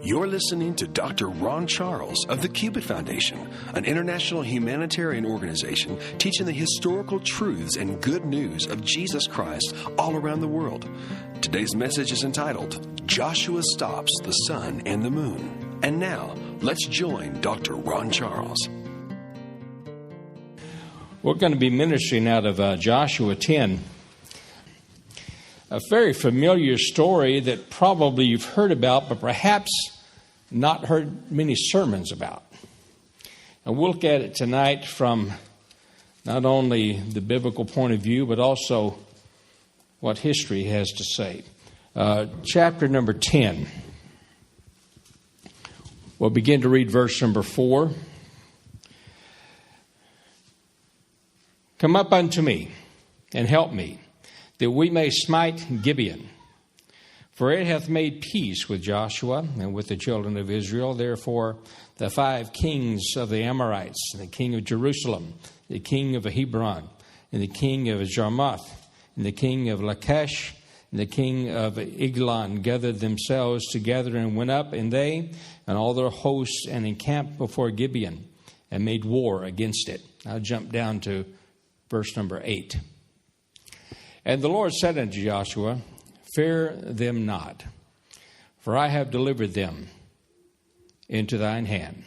You're listening to Dr. Ron Charles of the Cubit Foundation, an international humanitarian organization teaching the historical truths and good news of Jesus Christ all around the world. Today's message is entitled, Joshua Stops the Sun and the Moon. And now, let's join Dr. Ron Charles. We're going to be ministering out of Joshua 10. A very familiar story that probably you've heard about, but perhaps not heard many sermons about. And we'll look at it tonight from not only the biblical point of view, but also what history has to say. Chapter number 10. We'll begin to read verse number 4. Come up unto me and help me, that we may smite Gibeon. For it hath made peace with Joshua and with the children of Israel. Therefore the 5 kings of the Amorites, the king of Jerusalem, the king of Hebron, and the king of Jarmuth, and the king of Lachish, and the king of Eglon gathered themselves together and went up, and they and all their hosts, and encamped before Gibeon, and made war against it. I'll jump down to verse number 8. And the Lord said unto Joshua, Fear them not, for I have delivered them into thine hand.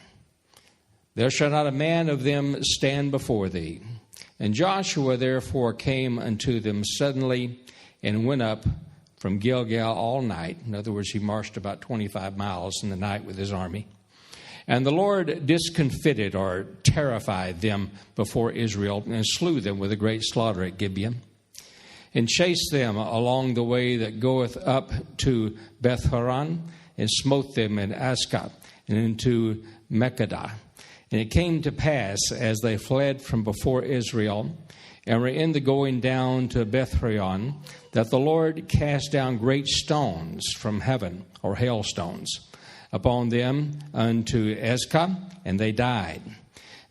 There shall not a man of them stand before thee. And Joshua therefore came unto them suddenly, and went up from Gilgal all night. In other words, he marched about 25 miles in the night with his army. And the Lord discomfited or terrified them before Israel, and slew them with a great slaughter at Gibeon, and chased them along the way that goeth up to Beth-horon, and smote them in Ascot, and into Makkedah. And it came to pass, as they fled from before Israel, and were in the going down to Beth-horon, that the Lord cast down great stones from heaven, or hailstones, upon them unto Azekah, and they died.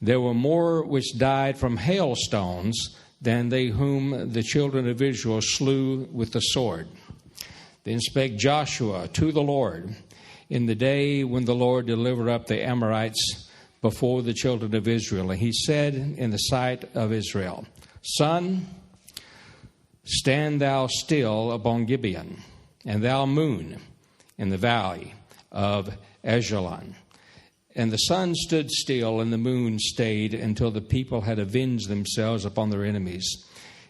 There were more which died from hailstones than they whom the children of Israel slew with the sword. Then spake Joshua to the Lord in the day when the Lord delivered up the Amorites before the children of Israel. And he said in the sight of Israel, Sun, stand thou still upon Gibeon, and thou moon in the valley of Ajalon. And the sun stood still, and the moon stayed, until the people had avenged themselves upon their enemies.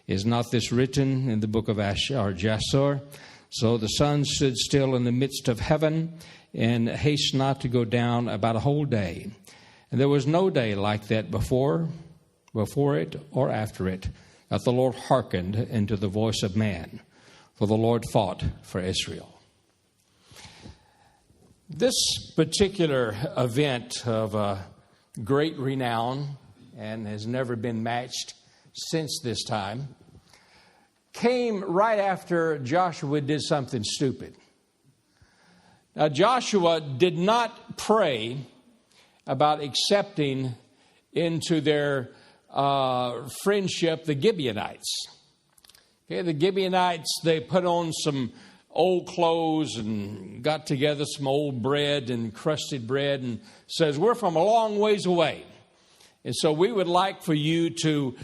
Is not this written in the book of Jasher? So the sun stood still in the midst of heaven, and haste not to go down about a whole day. And there was no day like that before it or after it, that the Lord hearkened unto the voice of man. For the Lord fought for Israel. This particular event of great renown, and has never been matched since this time, came right after Joshua did something stupid. Now, Joshua did not pray about accepting into their friendship the Gibeonites. Okay, the Gibeonites, they put on some old clothes and got together some old bread and crusted bread, and says, we're from a long ways away. And so we would like for you to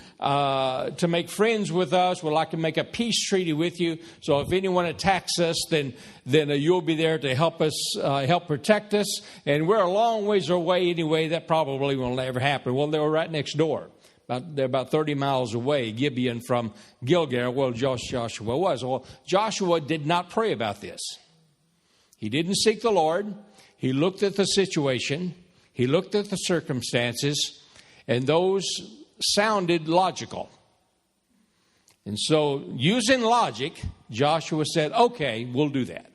make friends with us. We'd like to make a peace treaty with you. So if anyone attacks us, then you'll be there to help us, help protect us. And we're a long ways away anyway. That probably will never happen. Well, they were right next door. They're about 30 miles away, Gibeon from Gilgal, where Joshua was. Well, Joshua did not pray about this. He didn't seek the Lord. He looked at the situation. He looked at the circumstances, and those sounded logical. And so, using logic, Joshua said, okay, we'll do that.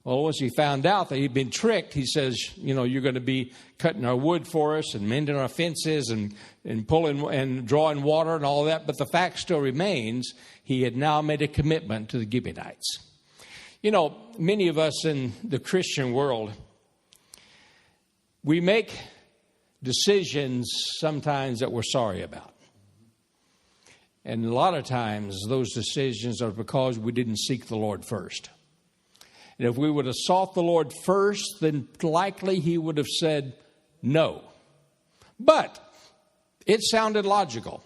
Well, once he found out that he'd been tricked, he says, you're going to be cutting our wood for us and mending our fences and pulling and drawing water and all that. But the fact still remains, he had now made a commitment to the Gibeonites. Many of us in the Christian world, we make decisions sometimes that we're sorry about. And a lot of times those decisions are because we didn't seek the Lord first. And if we would have sought the Lord first, then likely he would have said no. But it sounded logical.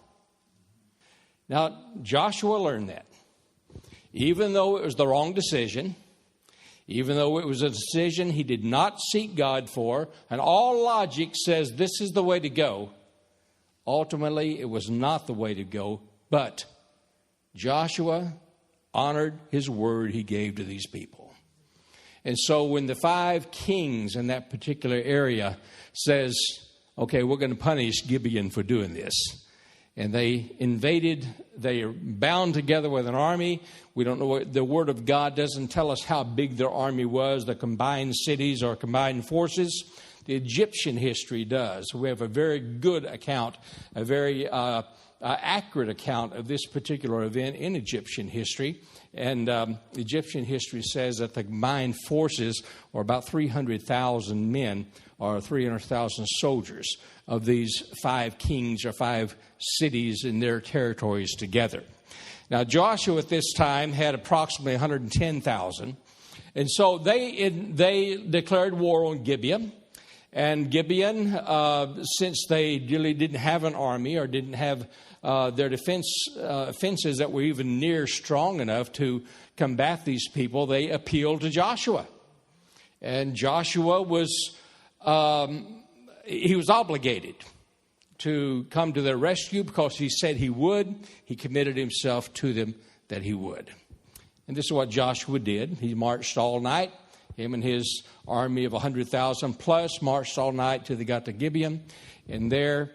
Now, Joshua learned that. Even though it was the wrong decision, even though it was a decision he did not seek God for, and all logic says this is the way to go, ultimately it was not the way to go. But Joshua honored his word he gave to these people. And so when the 5 kings in that particular area says, okay, we're going to punish Gibeon for doing this. And they invaded, they are bound together with an army. We don't know what, the Word of God doesn't tell us how big their army was, the combined cities or combined forces. The Egyptian history does. We have a very good account, a very accurate account of this particular event in Egyptian history. And Egyptian history says that the combined forces are about 300,000 men or 300,000 soldiers of these 5 kings or 5 cities in their territories together. Now, Joshua at this time had approximately 110,000. And so they declared war on Gibeon. And Gibeon, since they really didn't have an army or didn't have their defenses that were even near strong enough to combat these people, they appealed to Joshua. And Joshua was obligated to come to their rescue because he said he would. He committed himself to them that he would. And this is what Joshua did. He marched all night. Him and his army of 100,000 plus marched all night till they got to Gibeon. And there,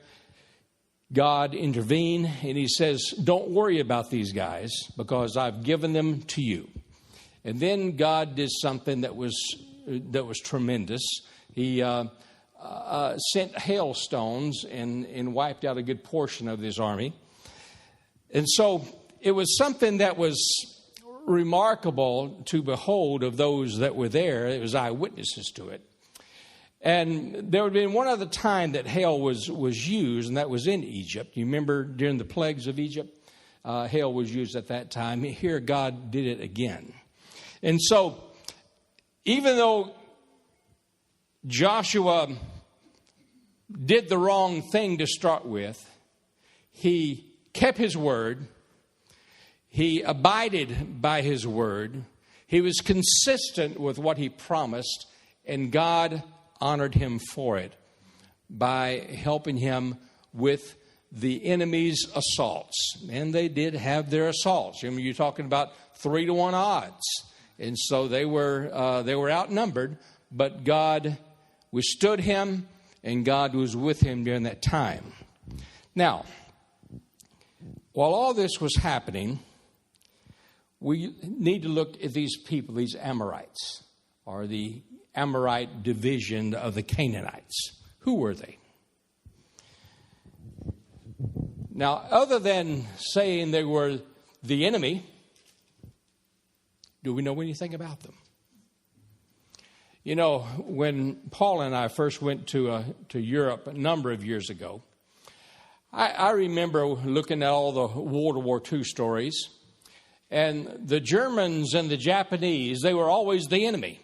God intervened and he says, don't worry about these guys because I've given them to you. And then God did something that was tremendous. He sent hailstones and wiped out a good portion of his army. And so it was something that was remarkable to behold of those that were there. It was eyewitnesses to it. And there had been one other time that hail was used, and that was in Egypt. You remember during the plagues of Egypt, hail was used at that time. Here God did it again. And so even though Joshua did the wrong thing to start with, he kept his word. He abided by his word. He was consistent with what he promised, and God honored him for it by helping him with the enemy's assaults. And they did have their assaults. I mean, you're talking about 3-to-1 odds. And so they were outnumbered, but God withstood him, and God was with him during that time. Now, while all this was happening, we need to look at these people, these Amorites, or the Amorite division of the Canaanites. Who were they? Now, other than saying they were the enemy, do we know anything about them? You know, when Paul and I first went to Europe a number of years ago, I remember looking at all the World War II stories. And the Germans and the Japanese, they were always the enemy.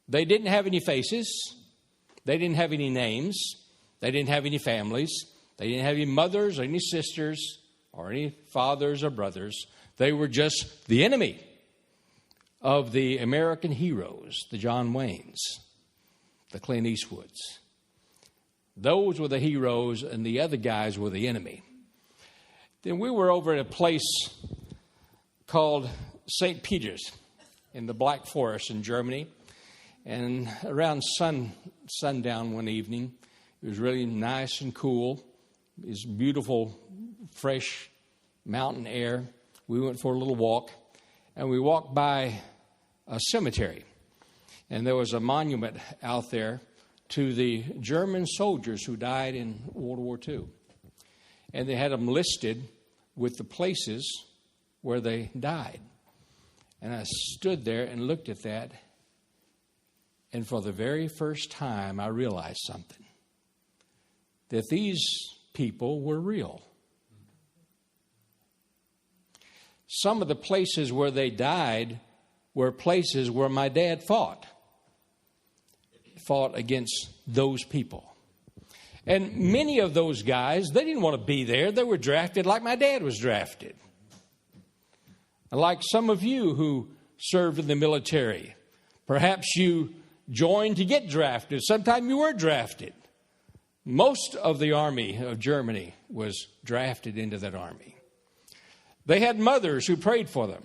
They didn't have any faces. They didn't have any names. They didn't have any families. They didn't have any mothers or any sisters or any fathers or brothers. They were just the enemy of the American heroes, the John Waynes, the Clint Eastwoods. Those were the heroes, and the other guys were the enemy. Then we were over at a place called St. Peter's in the Black Forest in Germany. And around sundown one evening, it was really nice and cool. It was beautiful, fresh mountain air. We went for a little walk, and we walked by a cemetery. And there was a monument out there to the German soldiers who died in World War II. And they had them listed with the places where they died. And I stood there and looked at that. And for the very first time, I realized something. That these people were real. Some of the places where they died were places where my dad fought against those people. And many of those guys, they didn't want to be there. They were drafted like my dad was drafted. Like some of you who served in the military. Perhaps you joined to get drafted. Sometime you were drafted. Most of the army of Germany was drafted into that army. They had mothers who prayed for them.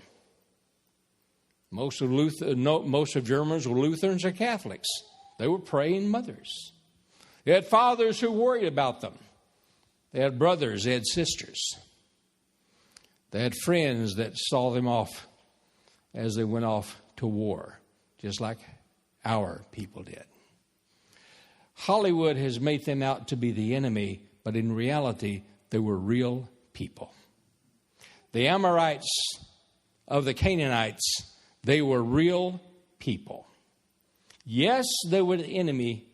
Most of Germans were Lutherans or Catholics. They were praying mothers. They had fathers who worried about them. They had brothers, they had sisters. They had friends that saw them off as they went off to war, just like our people did. Hollywood has made them out to be the enemy, but in reality, they were real people. The Amorites of the Canaanites, they were real people. Yes, they were the enemy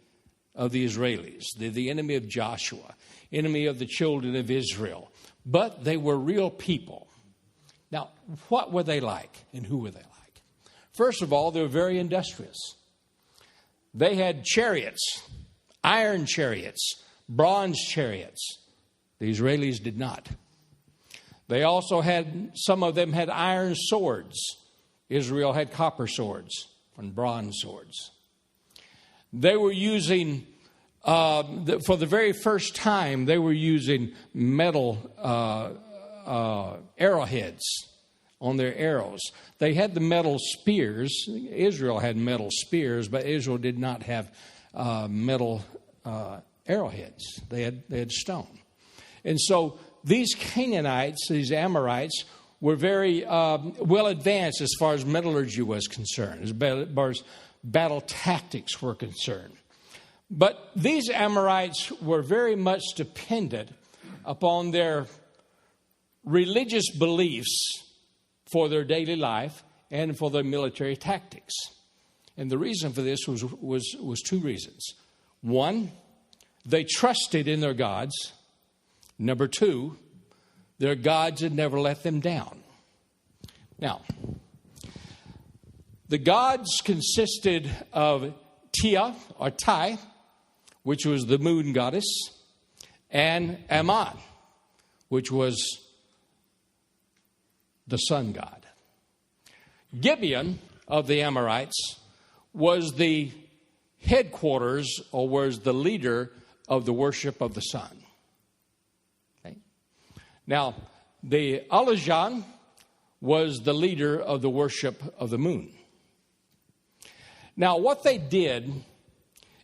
of the Israelis. They're the enemy of Joshua, enemy of the children of Israel. But they were real people. Now, what were they like and who were they like? First of all, they were very industrious. They had chariots, iron chariots, bronze chariots. The Israelis did not. They also had, some of them had iron swords. Israel had copper swords and bronze swords. They were using, for the very first time, they were using metal arrowheads on their arrows. They had the metal spears. Israel had metal spears, but Israel did not have metal arrowheads. They had stone. And so these Canaanites, these Amorites, were very well advanced as far as metallurgy was concerned, as far as battle tactics were concerned. But these Amorites were very much dependent upon their religious beliefs for their daily life and for their military tactics. And the reason for this was two reasons. One, they trusted in their gods. Number two, their gods had never let them down. Now, the gods consisted of Tia, or Tai, which was the moon goddess, and Ammon, which was the sun god. Gibeon of the Amorites was the headquarters, or was the leader of the worship of the sun. Okay? Now, the Alajan was the leader of the worship of the moon. Now, what they did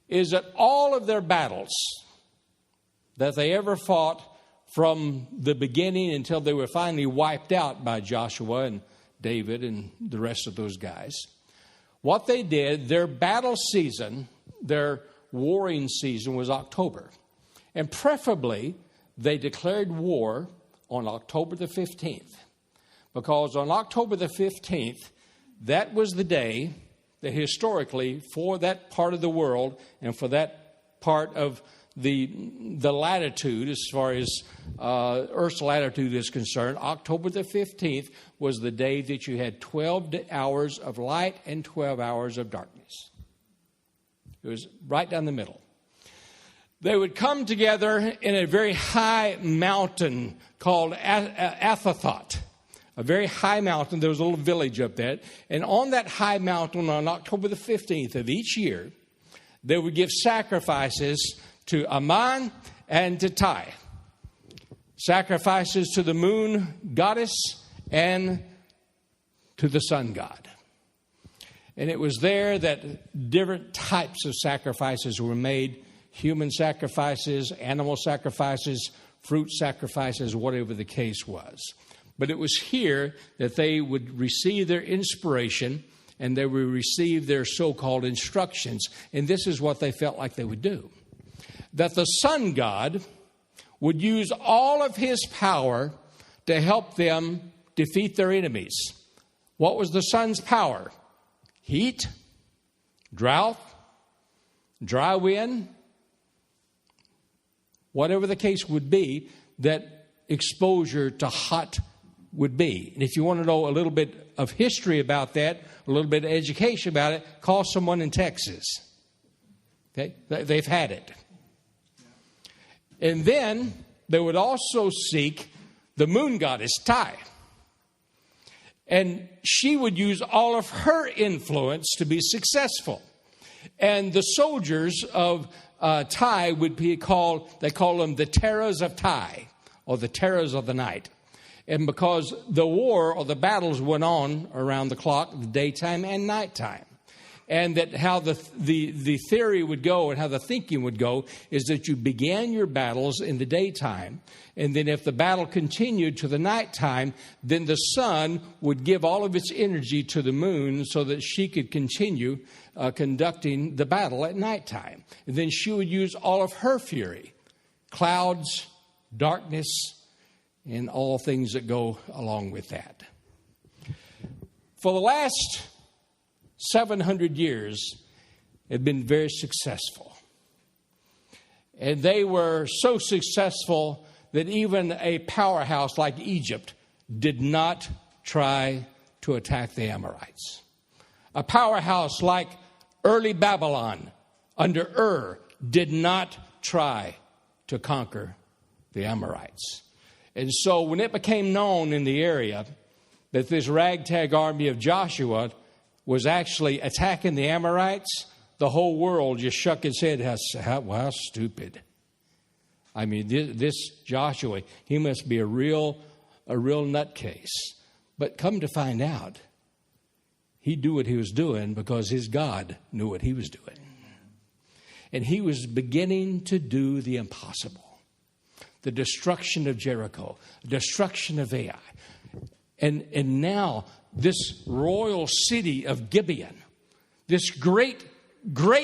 is that all of their battles that they ever fought from the beginning until they were finally wiped out by Joshua and David and the rest of those guys, what they did, their battle season, their warring season was October. And preferably, they declared war on October the 15th. Because on October the 15th, that was the day that historically, for that part of the world and for that part of the latitude, as far as Earth's latitude is concerned, October the 15th was the day that you had 12 hours of light and 12 hours of darkness. It was right down the middle. They would come together in a very high mountain called Athathoth. A very high mountain. There was a little village up there. And on that high mountain on October the 15th of each year, they would give sacrifices to Ammon and to Tai. Sacrifices to the moon goddess and to the sun god. And it was there that different types of sacrifices were made. Human sacrifices, animal sacrifices, fruit sacrifices, whatever the case was. But it was here that they would receive their inspiration and they would receive their so-called instructions. And this is what they felt like they would do. That the sun god would use all of his power to help them defeat their enemies. What was the sun's power? Heat, drought, dry wind, whatever the case would be, that exposure to hot would be. And if you want to know a little bit of history about that, a little bit of education about it, call someone in Texas. Okay? They've had it. And then they would also seek the moon goddess, Ty. And she would use all of her influence to be successful. And the soldiers of Ty would be called, they call them the Terrors of Ty, or the Terrors of the Night. And because the war or the battles went on around the clock, the daytime and nighttime. And that how the theory would go and how the thinking would go is that you began your battles in the daytime. And then if the battle continued to the nighttime, then the sun would give all of its energy to the moon so that she could continue conducting the battle at nighttime. And then she would use all of her fury, clouds, darkness, and all things that go along with that. For the last 700 years, had been very successful. And they were so successful that even a powerhouse like Egypt did not try to attack the Amorites. A powerhouse like early Babylon under Ur did not try to conquer the Amorites. And so when it became known in the area that this ragtag army of Joshua was actually attacking the Amorites, the whole world just shook its head. How stupid. I mean, this Joshua, he must be a real nutcase. But come to find out, he knew what he was doing because his God knew what he was doing. And he was beginning to do the impossible. The destruction of Jericho, destruction of Ai. And now this royal city of Gibeon, this great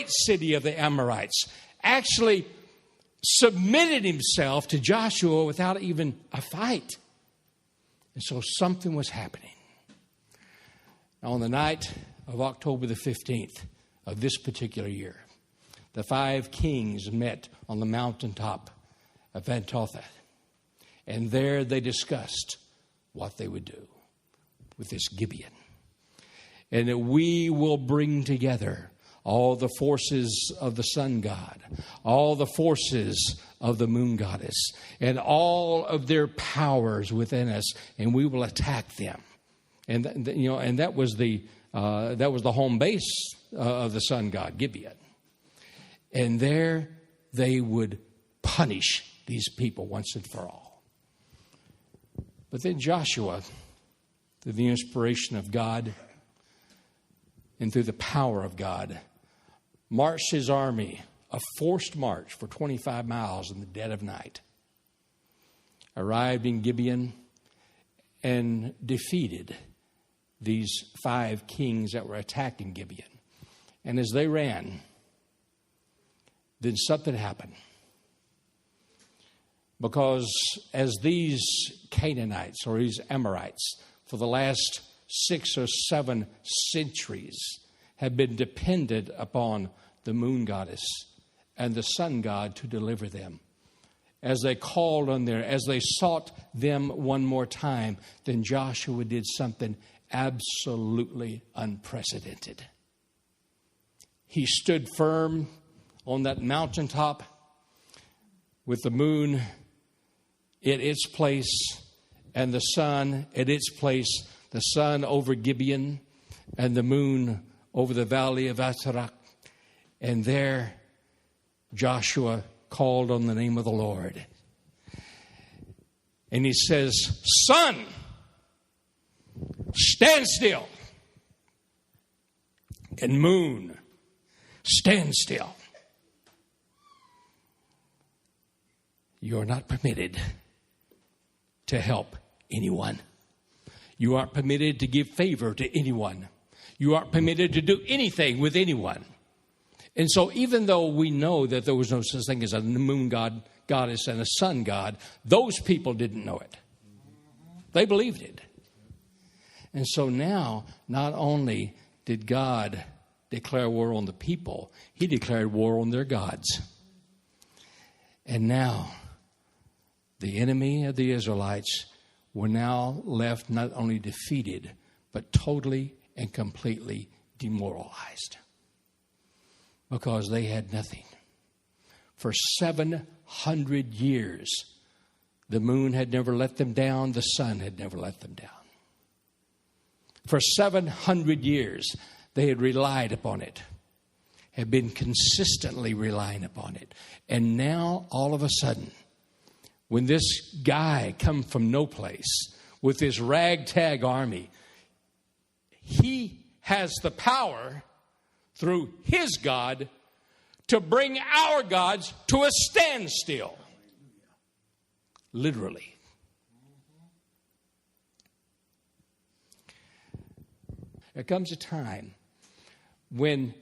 city of the Amorites, actually submitted himself to Joshua without even a fight. And so something was happening. Now, on the night of October the 15th of this particular year, the 5 kings met on the mountaintop of Antotha. And there they discussed what they would do with this Gibeon. And that we will bring together all the forces of the sun god, all the forces of the moon goddess, and all of their powers within us, and we will attack them. And and that was the home base of the sun god, Gibeon. And there they would punish these people once and for all. But then Joshua, through the inspiration of God and through the power of God, marched his army, a forced march for 25 miles in the dead of night, arrived in Gibeon and defeated these 5 kings that were attacking Gibeon. And as they ran, then something happened. Because as these Canaanites or these Amorites for the last 6 or 7 centuries have been dependent upon the moon goddess and the sun god to deliver them. As they called on them, as they sought them one more time, then Joshua did something absolutely unprecedented. He stood firm on that mountaintop with the moon at its place and the sun at its place, the sun over Gibeon and the moon over the valley of Atarak. And there Joshua called on the name of the Lord. And he says, "Sun, stand still. And moon, stand still. You are not permitted to help anyone. You aren't permitted to give favor to anyone. You aren't permitted to do anything with anyone." And so even though we know that there was no such thing as a moon goddess and a sun god, those people didn't know it. They believed it. And so now, not only did God declare war on the people, he declared war on their gods. And now, the enemy of the Israelites were now left not only defeated, but totally and completely demoralized because they had nothing. For 700 years, the moon had never let them down. The sun had never let them down. For 700 years, they had relied upon it, had been consistently relying upon it. And now, all of a sudden, when this guy come from no place with this ragtag army, he has the power through his God to bring our gods to a standstill. Literally. There comes a time when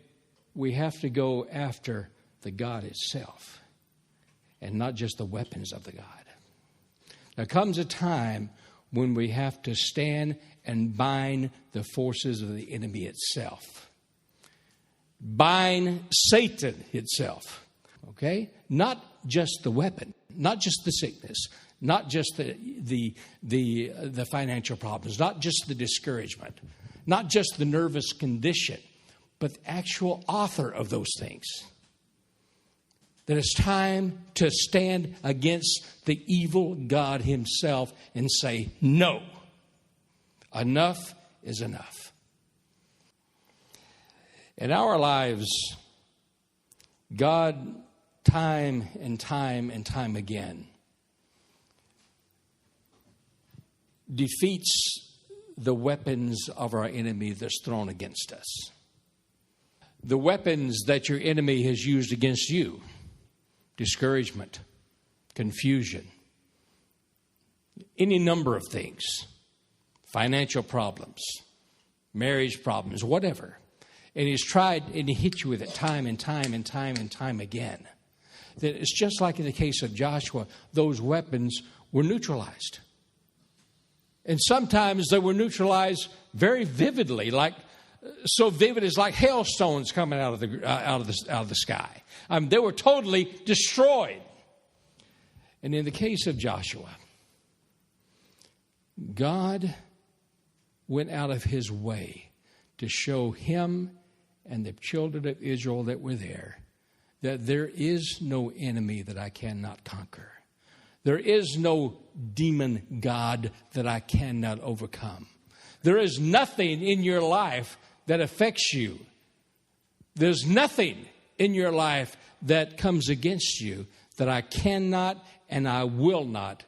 we have to go after the God itself and not just the weapons of the God. There comes a time when we have to stand and bind the forces of the enemy itself. Bind Satan itself. Okay? Not just the weapon, not just the sickness, not just the financial problems, not just the discouragement, not just the nervous condition, but the actual author of those things. That it's time to stand against the evil God himself and say, no, enough is enough. In our lives, God, time and time again, defeats the weapons of our enemy that's thrown against us. The weapons that your enemy has used against you: discouragement, confusion, any number of things, financial problems, marriage problems, whatever. And he's tried and he hit you with it time and time again. That it's just like in the case of Joshua, those weapons were neutralized. And sometimes they were neutralized very vividly, like so vivid as like hailstones coming out of the sky. They were totally destroyed. And in the case of Joshua, God went out of his way to show him and the children of Israel that were there that there is no enemy that I cannot conquer. There is no demon god that I cannot overcome. There is nothing in your life that affects you. There's nothing in your life that comes against you that I cannot and I will not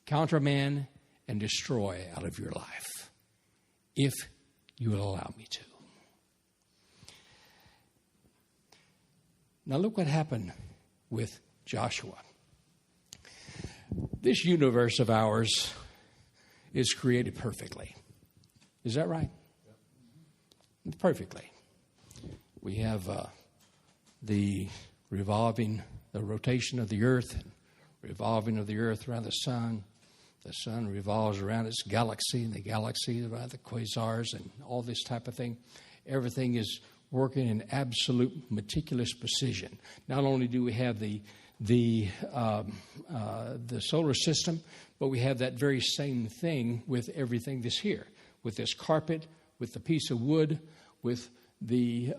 countermand and destroy out of your life, if you will allow me to. Now look what happened with Joshua. This universe of ours is created perfectly. Is that right? Perfectly. We have the rotation of the earth, and revolving of the earth around the sun. The sun revolves around its galaxy, and the galaxy around the quasars, and all this type of thing. Everything is working in absolute meticulous precision. Not only do we have the solar system, but we have that very same thing with everything that's here, with this carpet, with the piece of wood, with the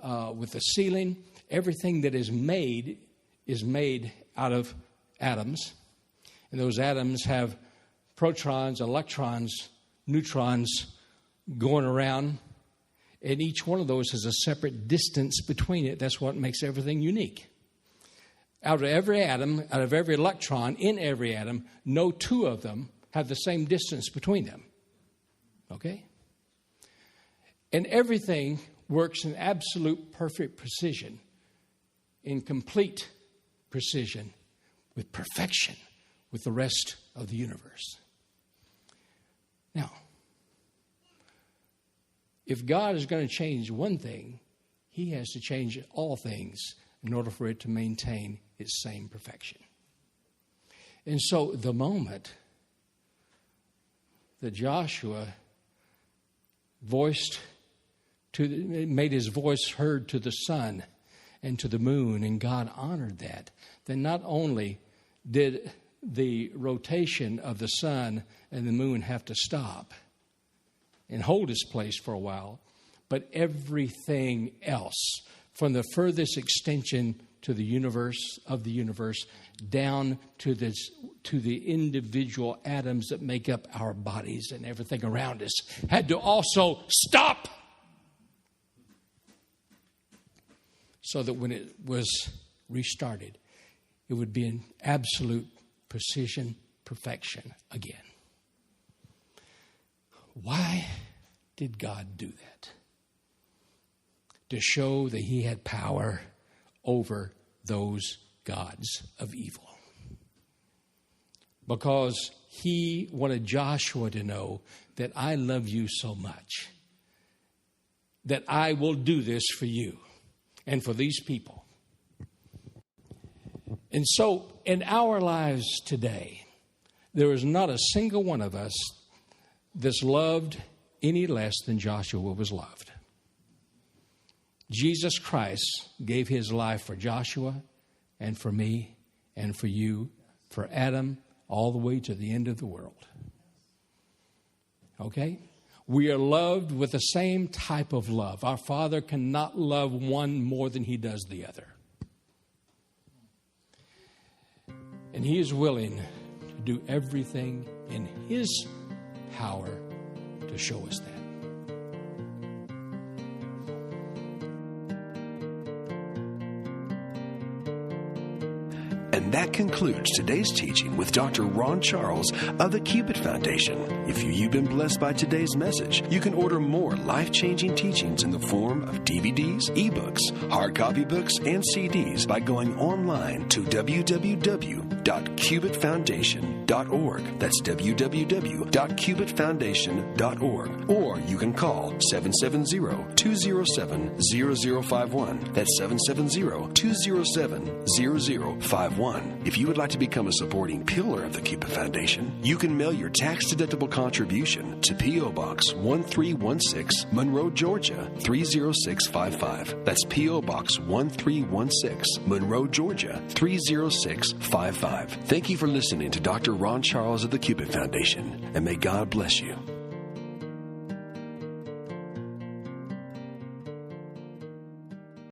ceiling. Everything that is made out of atoms, and those atoms have protons, electrons, neutrons going around, and each one of those has a separate distance between it. That's what makes everything unique. Out of every atom, out of every electron in every atom, no two of them have the same distance between them. Okay? And everything works in absolute perfect precision, in complete precision, with perfection, with the rest of the universe. Now, if God is going to change one thing, he has to change all things in order for it to maintain its same perfection. And so the moment that Joshua made his voice heard to the sun and to the moon, and God honored that, then not only did the rotation of the sun and the moon have to stop and hold its place for a while. But everything else, from the furthest extension to the universe, down to the individual atoms that make up our bodies and everything around us, had to also stop. So that when it was restarted, it would be in absolute precision, perfection again. Why did God do that? To show that he had power over those gods of evil. Because he wanted Joshua to know that I love you so much that I will do this for you and for these people. And so in our lives today, there is not a single one of us that's loved any less than Joshua was loved. Jesus Christ gave his life for Joshua and for me and for you, for Adam, all the way to the end of the world. Okay? We are loved with the same type of love. Our Father cannot love one more than he does the other. And he is willing to do everything in his power to show us that. And that concludes today's teaching with Dr. Ron Charles of the Cupid Foundation. If you've been blessed by today's message, you can order more life-changing teachings in the form of DVDs, ebooks, hard copy books, and CDs by going online to www.cubitfoundation.org. That's www.cubitfoundation.org. Or you can call 770-207-0051. That's 770-207-0051. If you would like to become a supporting pillar of the Cupid Foundation, you can mail your tax-deductible contribution to P.O. Box 1316, Monroe, Georgia 30655. That's P.O. Box 1316, Monroe, Georgia 30655. Thank you for listening to Dr. Ron Charles of the Cupid Foundation, and may God bless you.